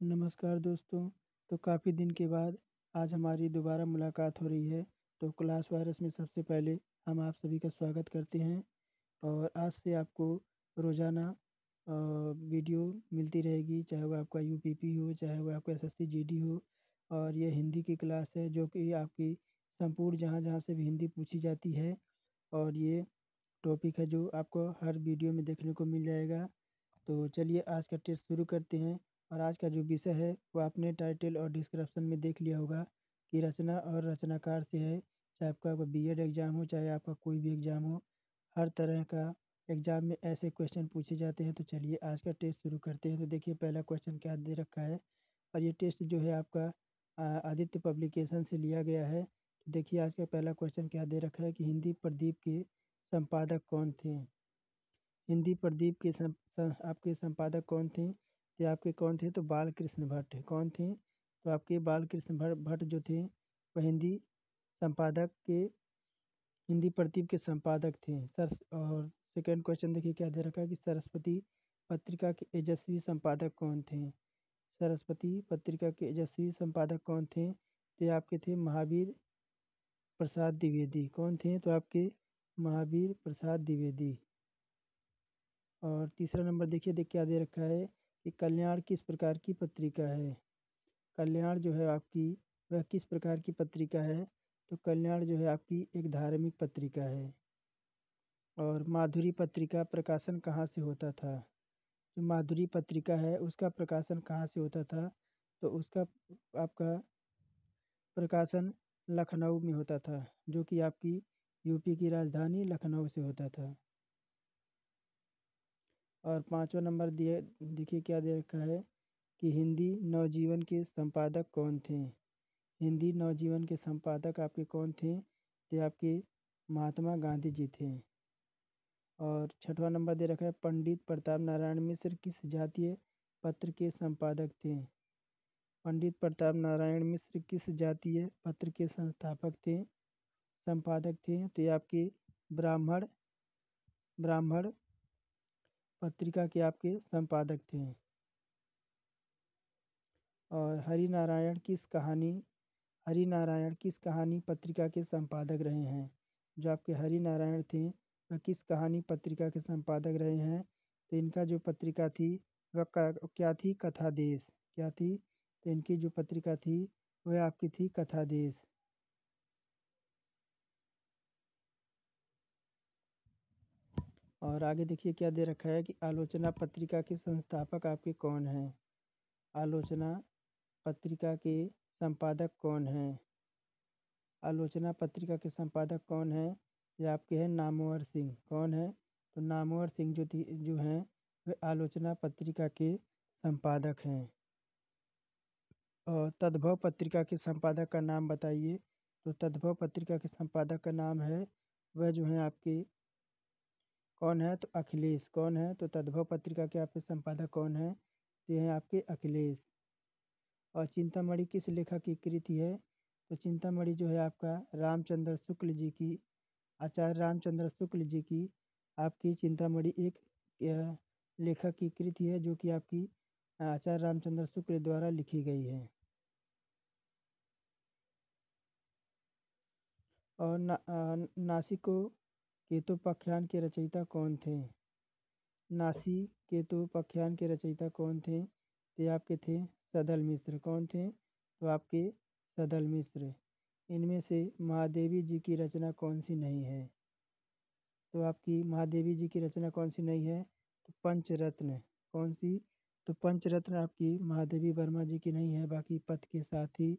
नमस्कार दोस्तों। तो काफ़ी दिन के बाद आज हमारी दोबारा मुलाकात हो रही है। तो क्लास वायरस में सबसे पहले हम आप सभी का स्वागत करते हैं और आज से आपको रोज़ाना वीडियो मिलती रहेगी, चाहे वो आपका यूपीपी हो, चाहे वो आपका एसएससी जीडी हो। और ये हिंदी की क्लास है जो कि आपकी संपूर्ण जहाँ जहाँ से भी हिंदी पूछी जाती है। और ये टॉपिक है जो आपको हर वीडियो में देखने को मिल जाएगा। तो चलिए आज का टेस्ट शुरू करते हैं। और आज का जो विषय है वो आपने टाइटल और डिस्क्रिप्शन में देख लिया होगा कि रचना और रचनाकार से है। चाहे आपका बीएड एग्ज़ाम हो, चाहे आपका कोई भी एग्ज़ाम हो, हर तरह का एग्ज़ाम में ऐसे क्वेश्चन पूछे जाते हैं। तो चलिए आज का टेस्ट शुरू करते हैं। तो देखिए पहला क्वेश्चन क्या दे रखा है। और ये टेस्ट जो है आपका आदित्य पब्लिकेशन से लिया गया है। तो देखिए आज का पहला क्वेश्चन क्या दे रखा है कि हिंदी प्रदीप के संपादक कौन थे। हिंदी प्रदीप के आपके संपादक कौन थे? तो आपके कौन थे? तो बाल कृष्ण भट्ट कौन थे? तो आपके बाल कृष्ण भट्ट जो थे वह संपादक के हिंदी प्रदीप के संपादक थे सर। और सेकंड क्वेश्चन देखिए क्या दे रखा है कि सरस्वती पत्रिका के यशस्वी संपादक कौन थे। सरस्वती पत्रिका के यशस्वी संपादक कौन थे? तो ये आपके थे महावीर प्रसाद द्विवेदी। कौन थे? तो आपके महावीर प्रसाद द्विवेदी। और तीसरा नंबर देखिए क्या दे रखा है कि कल्याण किस प्रकार की पत्रिका है। कल्याण जो है आपकी वह किस प्रकार की पत्रिका है। तो कल्याण जो है आपकी एक धार्मिक पत्रिका है। और माधुरी पत्रिका प्रकाशन कहाँ से होता था। जो माधुरी पत्रिका है उसका प्रकाशन कहाँ से होता था। तो उसका आपका प्रकाशन लखनऊ में होता था, जो कि आपकी यूपी की राजधानी लखनऊ से होता था। और पांचवा नंबर दिए देखिए क्या दे रखा है कि हिंदी नवजीवन के संपादक कौन थे। हिंदी नवजीवन के संपादक आपके कौन थे? तो आपके महात्मा गांधी जी थे। और छठवां नंबर दे रखा है पंडित प्रताप नारायण मिश्र किस जातीय पत्र के संपादक थे। पंडित प्रताप नारायण मिश्र किस जातीय पत्र के संस्थापक थे, संपादक थे? तो ये आपके ब्राह्मण ब्राह्मण पत्रिका के आपके संपादक थे। और हरिनारायण किस कहानी पत्रिका के संपादक रहे हैं। जो आपके हरिनारायण थे वह किस कहानी पत्रिका के संपादक रहे हैं। तो इनका जो पत्रिका थी वह क्या थी? कथा देश। क्या थी? तो इनकी जो पत्रिका थी वह आपकी थी कथा देश। और आगे देखिए क्या दे रखा है कि आलोचना पत्रिका के संस्थापक आपके कौन हैं। आलोचना पत्रिका के संपादक कौन हैं। आलोचना पत्रिका के संपादक कौन हैं? ये आपके हैं नामवर सिंह। कौन है? तो नामवर सिंह जो हैं वे आलोचना पत्रिका के संपादक हैं। और तद्भव पत्रिका के संपादक का नाम बताइए। तो तद्भव पत्रिका के संपादक का नाम है वह जो है आपके कौन है? तो अखिलेश। कौन है? तो तद्भव पत्रिका के आपके संपादक कौन है? तो ये हैं आपके अखिलेश। और चिंतामणि किस लेखक की कृति है। तो चिंतामणि जो है आपका रामचंद्र शुक्ल जी की, आचार्य रामचंद्र शुक्ल जी की आपकी चिंतामणि एक लेखक की कृति है, जो कि आपकी आचार्य रामचंद्र शुक्ल द्वारा लिखी गई है। और नासिको केतुपाख्यान के रचयिता कौन थे। नासी केतुपाख्यान के रचयिता कौन थे? तो ये आपके थे सदल मिश्र। कौन थे? तो आपके सदल मिश्र। इनमें से महादेवी जी की रचना कौन सी नहीं है। तो आपकी महादेवी जी की रचना कौन सी नहीं है? तो पंचरत्न। कौन सी? तो पंचरत्न आपकी महादेवी वर्मा जी की नहीं है। बाकी पथ के साथी,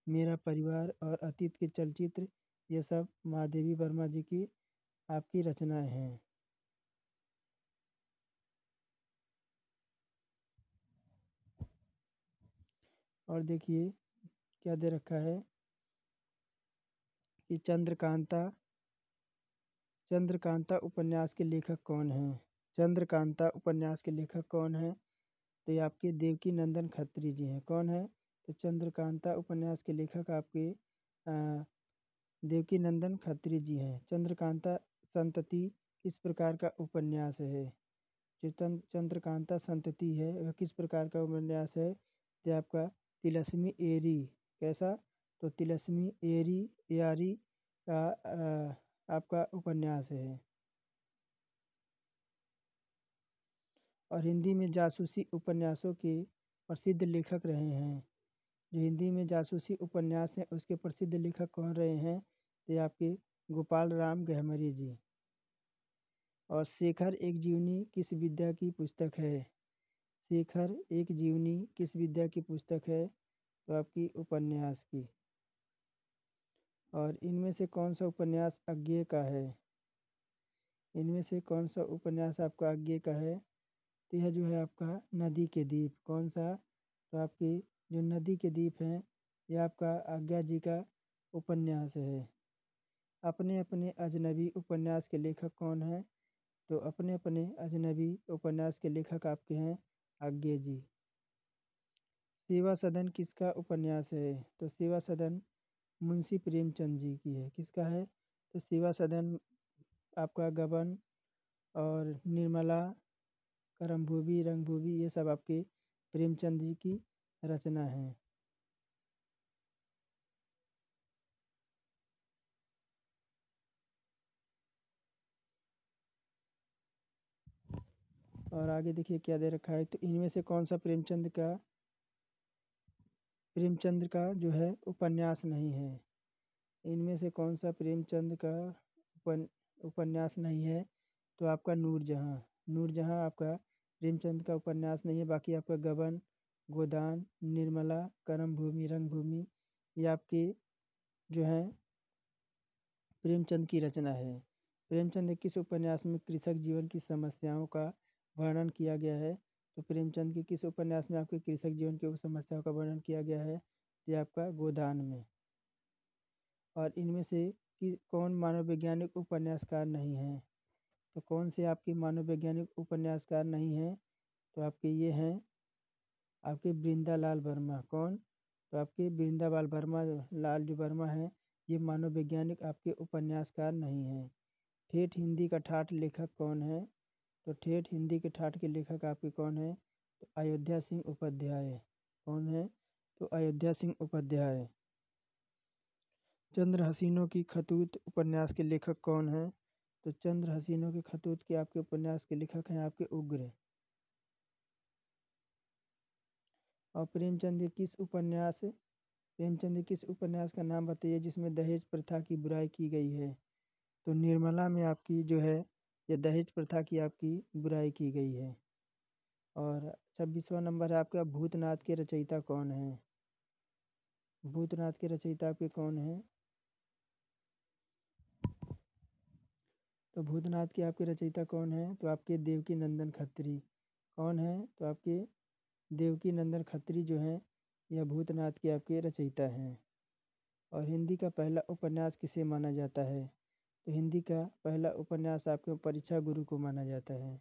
मेरा परिवार और अतीत के चलचित्र, ये सब महादेवी वर्मा जी की आपकी रचनाएं हैं। और देखिए क्या दे रखा है कि चंद्रकांता उपन्यास के लेखक कौन हैं। चंद्रकांता उपन्यास के लेखक कौन हैं? तो ये आपके देवकी नंदन खत्री जी हैं। कौन है? तो चंद्रकांता उपन्यास के लेखक आपके देवकी नंदन खत्री जी हैं। चंद्रकांता संतति किस प्रकार का उपन्यास है। जो चंद्रकांता संतति है वह किस प्रकार का उपन्यास है। तो आपका तिलस्मी एरी। कैसा? तो तिलस्मी एरी यारी का आपका उपन्यास है। और हिंदी में जासूसी उपन्यासों के प्रसिद्ध लेखक रहे हैं। जो हिंदी में जासूसी उपन्यास हैं उसके प्रसिद्ध लेखक कौन रहे हैं? तो ये आपके गोपाल राम गहमरी जी। और शेखर एक जीवनी किस विद्या की पुस्तक है? शेखर एक जीवनी किस विद्या की पुस्तक है? तो आपकी उपन्यास की। और इनमें से कौन सा उपन्यास अज्ञेय का है? इनमें से कौन सा उपन्यास आपका अज्ञेय का है? तो यह जो है आपका नदी के द्वीप। कौन सा? तो आपकी जो नदी के द्वीप हैं यह आपका आज्ञा जी का उपन्यास है। अपने अपने अजनबी उपन्यास के लेखक कौन हैं? तो अपने अपने अजनबी उपन्यास के लेखक आपके हैं आज्ञा जी। सेवा सदन किसका उपन्यास है? तो सेवा सदन मुंशी प्रेमचंद जी की है। किसका है? तो सेवा सदन आपका गबन और निर्मला, करमभूमि, रंगभूमि ये सब आपके प्रेमचंद जी की रचना है। और आगे देखिए क्या दे रखा है। तो इनमें से कौन सा प्रेमचंद का जो है उपन्यास नहीं है? इनमें से कौन सा प्रेमचंद का उपन्यास नहीं है? तो आपका नूरजहाँ। नूरजहाँ आपका प्रेमचंद का उपन्यास नहीं है। बाकी आपका गबन, गोदान, निर्मला, करमभूमि, रंगभूमि ये आपके जो है प्रेमचंद की रचना है। प्रेमचंद के किस उपन्यास में कृषक जीवन की समस्याओं का वर्णन किया गया है? तो प्रेमचंद के किस उपन्यास में आपके कृषक जीवन की समस्याओं का वर्णन किया गया है? ये आपका गोदान में। और इनमें से कि कौन मानव वैज्ञानिक उपन्यासकार नहीं है? तो कौन से आपके मानव वैज्ञानिक उपन्यासकार नहीं हैं? तो आपके ये हैं आपके वृंदालाल वर्मा। कौन? तो आपके वृंदालाल वर्मा, लाल जो वर्मा है ये मानव वैज्ञानिक आपके उपन्यासकार नहीं हैं। ठेठ हिंदी का ठाठ लेखक कौन है? तो ठेठ हिंदी के ठाठ के लेखक आपके कौन है? तो अयोध्या सिंह उपाध्याय। कौन है? तो अयोध्या सिंह उपाध्याय। चंद्र हसीनों की खतूत उपन्यास के लेखक कौन हैं? तो चंद्र हसीनों की खतूत के आपके उपन्यास के लेखक हैं आपके उग्र। और प्रेमचंद के किस उपन्यास का नाम बताइए जिसमें दहेज प्रथा की बुराई की गई है? तो निर्मला में आपकी जो है ये दहेज प्रथा की आपकी बुराई की गई है। और 26वां नंबर है आपका भूतनाथ के रचयिता कौन है? भूतनाथ के रचयिता आपके कौन हैं? तो भूतनाथ के आपके रचयिता कौन है? तो आपके देवकी नंदन खत्री। कौन है? तो आपके देवकी नंदन खत्री जो हैं यह भूतनाथ के आपके रचयिता हैं। और हिंदी का पहला उपन्यास किसे माना जाता है? तो हिंदी का पहला उपन्यास आपके परीक्षा गुरु को माना जाता है।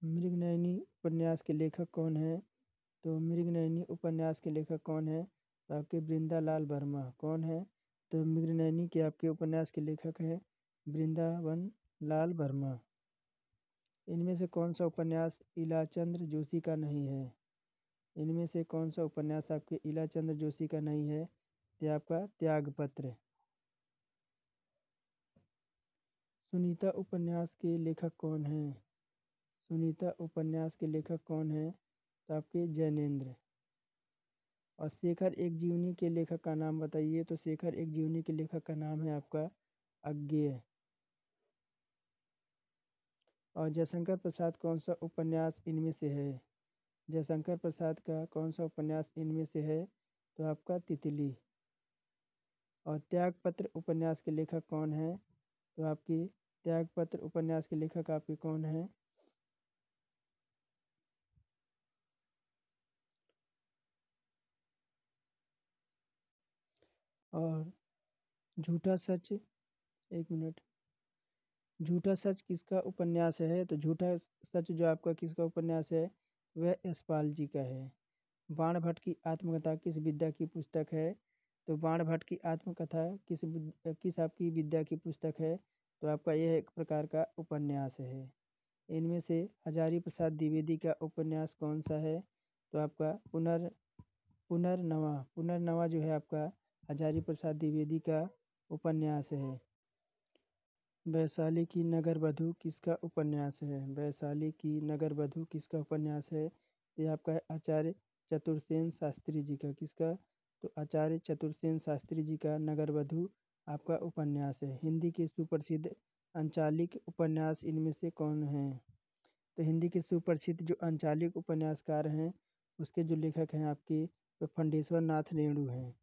मृगनयनी उपन्यास के लेखक कौन है? तो मृगनयनी उपन्यास के लेखक कौन है? तो आपके वृंदालाल वर्मा। कौन है? तो मृगनयनी के आपके उपन्यास के लेखक हैं वृंदावन लाल वर्मा। इनमें से कौन सा उपन्यास इलाचंद्र जोशी का नहीं है? इनमें से कौन सा उपन्यास आपके इलाचंद्र जोशी का नहीं है? तो आपका त्यागपत्र। सुनीता उपन्यास के लेखक कौन हैं? सुनीता उपन्यास के लेखक कौन हैं? तो आपके जैनेन्द्र। और शेखर एक जीवनी के लेखक का नाम बताइए। तो शेखर एक जीवनी के लेखक का नाम है आपका अज्ञेय। और जयशंकर प्रसाद कौन सा उपन्यास इनमें से है? जयशंकर प्रसाद का कौन सा उपन्यास इनमें से है? तो आपका तितली। और त्यागपत्र उपन्यास के लेखक कौन हैं? तो आपकी त्यागपत्र उपन्यास के लेखक आपके कौन हैं? और झूठा सच, एक मिनट, झूठा सच किसका उपन्यास है? तो झूठा सच जो आपका किसका उपन्यास है वह यशपाल जी का है। बाणभट्ट की आत्मकथा किस विद्या की पुस्तक है? तो बाणभट्ट की आत्मकथा किस आपकी विद्या की पुस्तक है? तो आपका यह एक प्रकार का उपन्यास है। इनमें से हजारी प्रसाद द्विवेदी का उपन्यास कौन सा है? तो आपका पुनर्नवा जो है आपका हजारी प्रसाद द्विवेदी का उपन्यास है। वैशाली की नगरवधू किसका उपन्यास है? वैशाली की नगरवधू किसका उपन्यास है? ये आपका है आचार्य चतुर्सेन शास्त्री जी का। किसका? तो आचार्य चतुर्सेन शास्त्री जी का नगरवधू आपका उपन्यास है। हिंदी के सुप्रसिद्ध अंचालिक उपन्यास इनमें से कौन है? तो हिंदी के सुप्रसिद्ध जो अंचालिक उपन्यासकार हैं उसके जो लेखक हैं आपके तो फंडेश्वर नाथ रेणु हैं।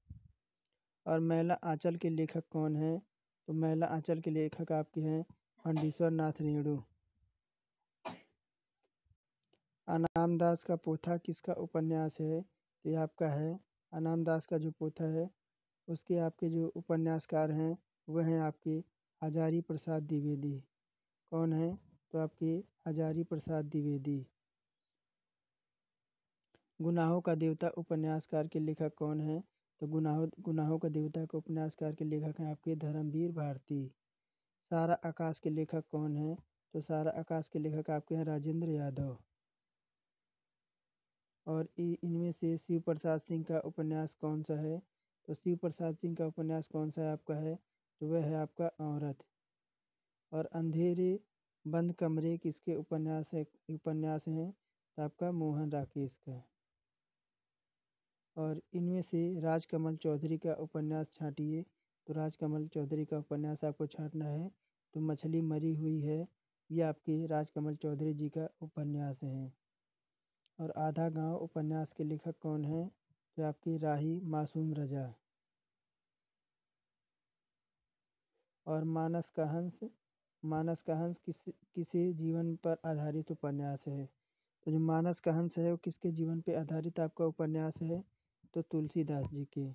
और मैला आंचल के लेखक कौन हैं? तो मैला आंचल के लेखक आपके हैं फंडेश्वर नाथ रेणु। अनाम दास का पोथा किसका उपन्यास है? तो ये आपका है अनाम दास का जो पोथा है उसके आपके जो उपन्यासकार हैं वह हैं आपके हजारी प्रसाद द्विवेदी। कौन है? तो आपके हजारी प्रसाद द्विवेदी। गुनाहों का देवता उपन्यासकार के लेखक कौन है? तो गुनाहों का देवता के उपन्यासकार के लेखक हैं आपके धर्मवीर भारती। सारा आकाश के लेखक कौन है? तो सारा आकाश के लेखक आपके हैं राजेंद्र यादव। और इनमें से शिव प्रसाद सिंह का उपन्यास कौन सा है? तो शिव प्रसाद सिंह का उपन्यास कौन सा है आपका है? तो वह है आपका औरत। और अंधेरे बंद कमरे किसके उपन्यास हैं? तो आपका मोहन राकेश का। और इनमें से राजकमल चौधरी का उपन्यास छांटिए। तो राजकमल चौधरी का उपन्यास आपको छांटना है तो मछली मरी हुई है, ये आपके राजकमल चौधरी जी का उपन्यास है। और आधा गांव उपन्यास के लेखक कौन हैं? तो आपकी राही मासूम रजा। और मानस का हंस किसी जीवन पर आधारित उपन्यास है? तो जो मानस का हंस है वो किसके जीवन पर आधारित आपका उपन्यास है? तो तुलसीदास जी के।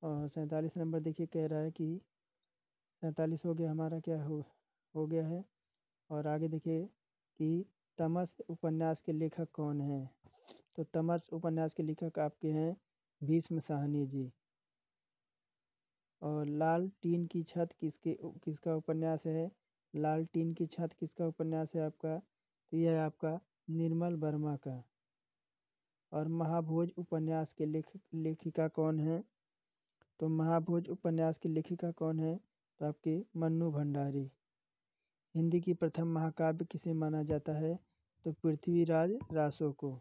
और 47 नंबर देखिए कह रहा है कि 47 हो गया हमारा, क्या हो गया है। और आगे देखिए कि तमस उपन्यास के लेखक कौन हैं? तो तमस उपन्यास के लेखक आपके हैं भीष्म साहनी जी। और लाल टीन की छत किसका उपन्यास है? लाल टीन की छत किसका उपन्यास है आपका? तो यह है आपका निर्मल वर्मा का। और महाभोज उपन्यास के लेखिका कौन है? तो महाभोज उपन्यास की लेखिका कौन है? तो आपके मन्नू भंडारी। हिंदी की प्रथम महाकाव्य किसे माना जाता है? तो पृथ्वीराज रासो को।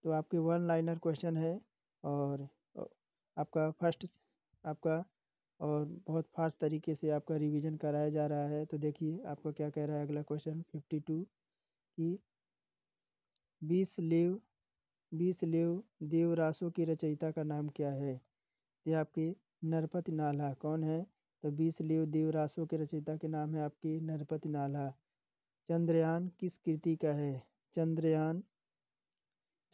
तो आपके वन लाइनर क्वेश्चन है और आपका फर्स्ट आपका और बहुत फास्ट तरीके से आपका रिवीजन कराया जा रहा है। तो देखिए आपका क्या कह रहा है अगला क्वेश्चन 52 कि 20 लेव देवरासो की रचयिता का नाम क्या है? ये आपके नरपति नाल्हा। कौन है? तो 20 लेव देवरासो के रचयिता के नाम है आपके नरपति नाल्हा। चंद्रयान किस कृति का है?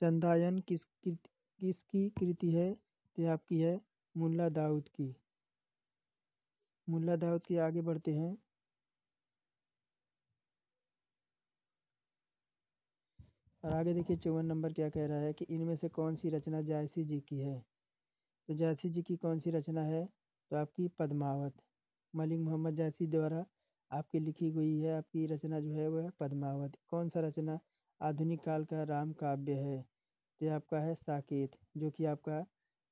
चंद्रायन किसकी कृति है? तो आपकी है मुल्ला दाऊद की। मुल्ला दाऊद की। आगे बढ़ते हैं। और आगे देखिए 54 नंबर क्या कह रहा है कि इनमें से कौन सी रचना जायसी जी की है? तो जायसी जी की कौन सी रचना है? तो आपकी पद्मावत। मलिक मोहम्मद जायसी द्वारा आपकी लिखी गई है आपकी रचना जो है वह पद्मावत। कौन सा रचना आधुनिक काल का राम काव्य है? तो आपका है साकेत, जो कि आपका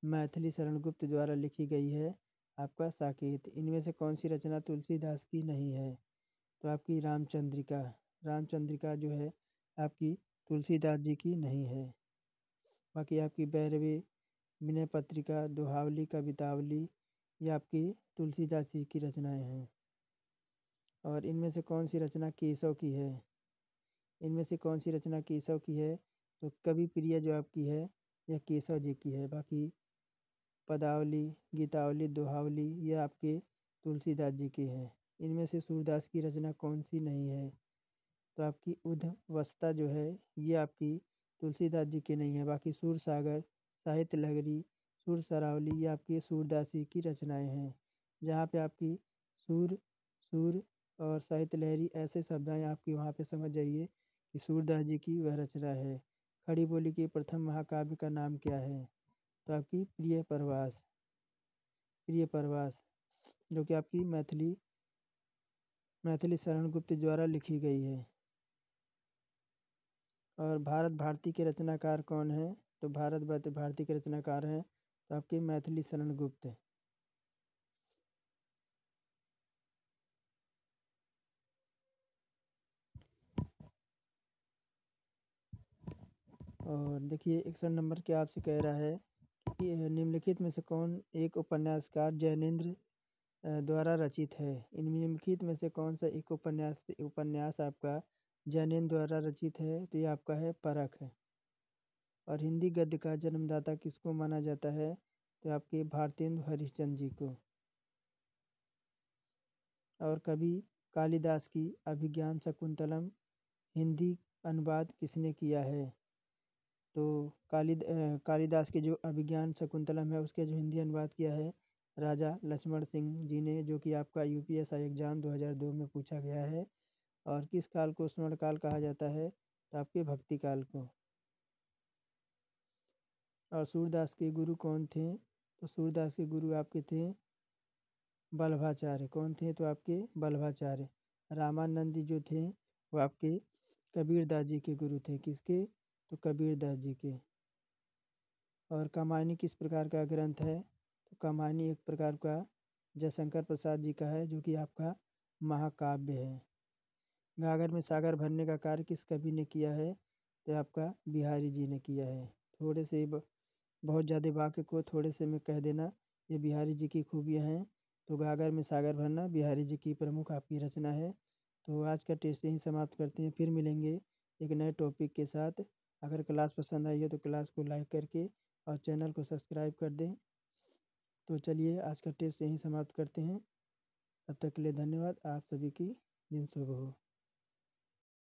मैथिली शरण गुप्त द्वारा लिखी गई है आपका साकेत। इनमें से कौन सी रचना तुलसीदास की नहीं है? तो आपकी रामचंद्रिका। रामचंद्रिका जो है आपकी तुलसीदास जी की नहीं है। बाकी आपकी भैरवी, विनय पत्रिका, दोहावली, कवितावली ये आपकी तुलसीदास जी की रचनाएं हैं। और इनमें से कौन सी रचना केशव की है? इनमें से कौन सी रचना केशव की है? तो कवि प्रिय जो आपकी है यह केशव जी की है। बाकी पदावली, गीतावली, दोहावली ये आपके तुलसीदास जी की हैं। इनमें से सूरदास की रचना कौन सी नहीं है? तो आपकी उद्धवस्ता जो है ये आपकी तुलसीदास जी की नहीं है। बाकी सूर सागर, साहित्य लहरी, सुर सरावली ये आपकी सूरदास जी की रचनाएं हैं। जहाँ पे आपकी सूर सूर और साहित्य लहरी ऐसे शब्द हैं आपकी वहाँ पे समझ जाइए कि सूरदास जी की वह रचना है। खड़ी बोली के प्रथम महाकाव्य का नाम क्या है? तो आपकी प्रिय प्रवास। प्रिय प्रवास, जो कि आपकी मैथिली शरण गुप्त द्वारा लिखी गई है। और भारत भारती के रचनाकार कौन है? तो भारत भारती के रचनाकार हैं तो आपके मैथिली शरण गुप्त। और देखिए 61 नंबर के आपसे कह रहा है कि निम्नलिखित में से कौन एक उपन्यासकार जैनेन्द्र द्वारा रचित है। इन निम्नलिखित में से कौन सा एक उपन्यास आपका जैनेन्द्र द्वारा रचित है? तो ये आपका है परख है। और हिंदी गद्य का जन्मदाता किसको माना जाता है? तो आपके भारतेंदु हरिश्चंद्र जी को। और कवि कालिदास की अभिज्ञान शकुंतलम हिंदी अनुवाद किसने किया है? तो कालिदास के जो अभिज्ञान शकुंतलम है उसके जो हिंदी अनुवाद किया है राजा लक्ष्मण सिंह जी ने, जो कि आपका यूपीएससी एग्जाम 2002 में पूछा गया है। और किस काल को स्वर्ण काल कहा जाता है? तो आपके भक्ति काल को। और सूरदास के गुरु कौन थे? तो सूरदास के गुरु आपके थे बल्लभाचार्य। कौन थे? तो आपके बल्लभाचार्य। रामानंद जी जो थे वो आपके कबीरदास जी के गुरु थे। किसके? तो कबीरदास जी के। और कमानी किस प्रकार का ग्रंथ है? तो कमानी एक प्रकार का जयशंकर प्रसाद जी का है, जो कि आपका महाकाव्य है। गागर में सागर भरने का कार्य किस कवि ने किया है? तो आपका बिहारी जी ने किया है। थोड़े से बहुत ज़्यादा वाक्य को थोड़े से में कह देना, ये बिहारी जी की खूबियाँ हैं। तो गागर में सागर भरना बिहारी जी की प्रमुख आपकी रचना है। तो आज का टेस्ट यहीं समाप्त करते हैं, फिर मिलेंगे एक नए टॉपिक के साथ। अगर क्लास पसंद आई हो तो क्लास को लाइक करके और चैनल को सब्सक्राइब कर दें। तो चलिए आज का टेस्ट यहीं समाप्त करते हैं। तब तक के लिए धन्यवाद। आप सभी की दिन शुभ हो।